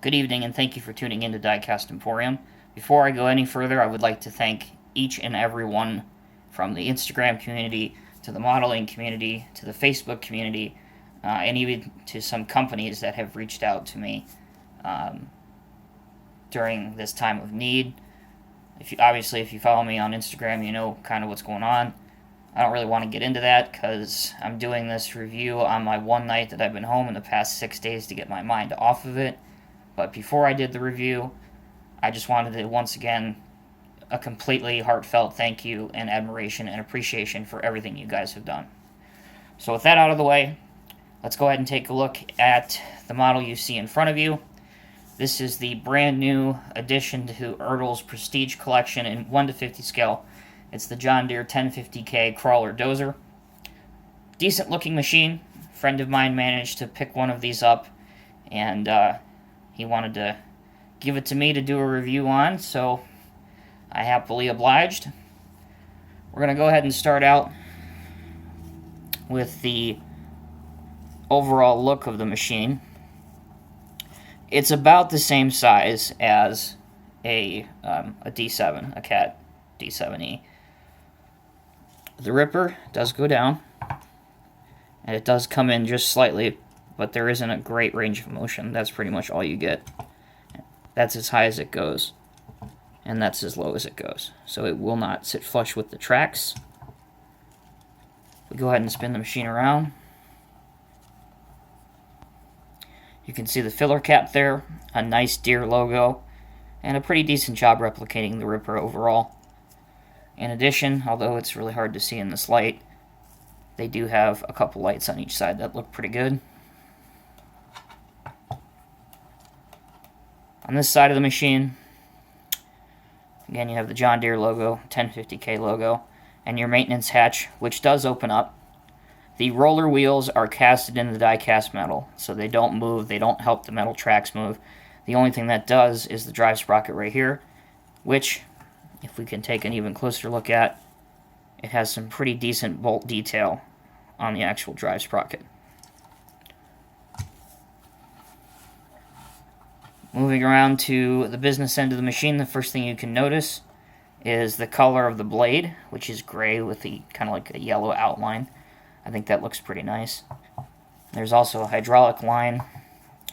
Good evening, and thank you for tuning in to Diecast Emporium. Before I go any further, I would like to thank each and every one from the Instagram community to the modeling community to the Facebook community, and even to some companies that have reached out to me during this time of need. If you follow me on Instagram, you know kind of what's going on. I don't really want to get into that because I'm doing this review on my one night that I've been home in the past 6 days to get my mind off of it. But before I did the review, I just wanted to once again a completely heartfelt thank you and admiration and appreciation for everything you guys have done. So with that out of the way, let's go ahead and take a look at the model you see in front of you. This is the brand new addition to Ertl's Prestige Collection in 1:50 scale. It's the John Deere 1050K crawler dozer. Decent looking machine. A friend of mine managed to pick one of these up, and he wanted to give it to me to do a review on, so I happily obliged. We're going to go ahead and start out with the overall look of the machine. It's about the same size as a D7, a Cat D7E. The ripper does go down, and it does come in just slightly, but there isn't a great range of motion. That's pretty much all you get. That's as high as it goes, and that's as low as it goes. So it will not sit flush with the tracks. We go ahead and spin the machine around. You can see the filler cap there, a nice Deere logo, and a pretty decent job replicating the ripper overall. In addition, although it's really hard to see in this light, they do have a couple lights on each side that look pretty good. On this side of the machine, again, you have the John Deere logo, 1050K logo, and your maintenance hatch, which does open up. The roller wheels are casted in the die-cast metal, so they don't move, they don't help the metal tracks move. The only thing that does is the drive sprocket right here, which, if we can take an even closer look at, it has some pretty decent bolt detail on the actual drive sprocket. Moving around to the business end of the machine, the first thing you can notice is the color of the blade, which is gray with the kind of like a yellow outline. I think that looks pretty nice. There's also a hydraulic line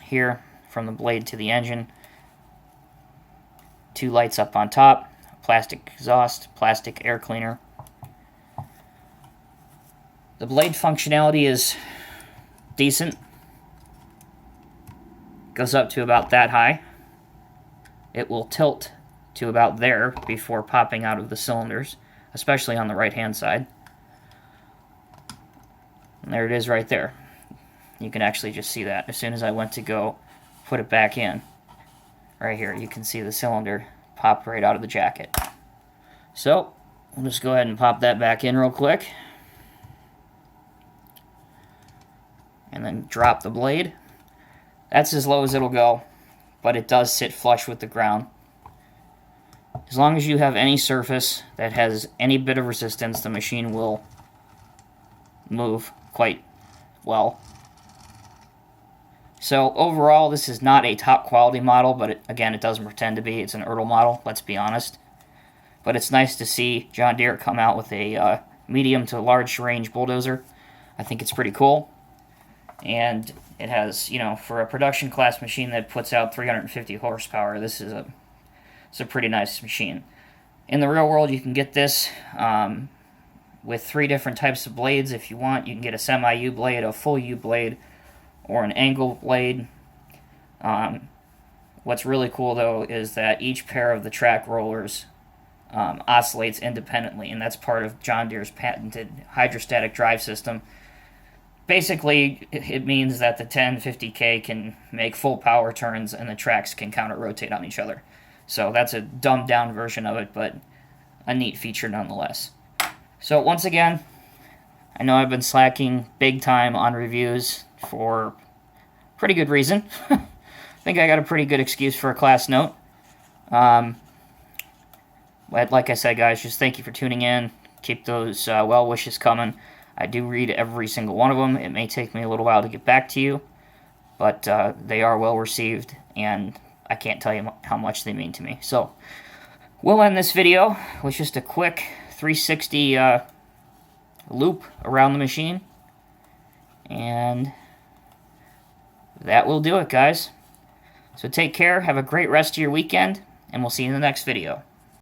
here from the blade to the engine. Two lights up on top, plastic exhaust, plastic air cleaner. The blade functionality is decent. Goes up to about that high. It will tilt to about there before popping out of the cylinders, especially on the right-hand side. And there it is right there. You can actually just see that. As soon as I went to go put it back in, right here, you can see the cylinder pop right out of the jacket. So, we'll just go ahead and pop that back in real quick. And then drop the blade. That's as low as it'll go, but it does sit flush with the ground. As long as you have any surface that has any bit of resistance, the machine will move quite well. So overall, this is not a top quality model, but again, it doesn't pretend to be. It's an Ertl model, let's be honest. But it's nice to see John Deere come out with a medium to large range bulldozer. I think it's pretty cool. And it has, you know, for a production class machine that puts out 350 horsepower, this is it's a pretty nice machine. In the real world, you can get this with 3 different types of blades if you want. You can get a semi-U blade, a full U blade, or an angle blade. What's really cool, though, is that each pair of the track rollers oscillates independently, and that's part of John Deere's patented hydrostatic drive system. Basically, it means that the 1050K can make full power turns and the tracks can counter-rotate on each other. So that's a dumbed-down version of it, but a neat feature nonetheless. So once again, I know I've been slacking big time on reviews for pretty good reason. I think I got a pretty good excuse for a class note. But like I said, guys, just thank you for tuning in. Keep those well wishes coming. I do read every single one of them. It may take me a little while to get back to you, but they are well received, and I can't tell you how much they mean to me. So we'll end this video with just a quick 360 loop around the machine, and that will do it, guys. So take care, have a great rest of your weekend, and we'll see you in the next video.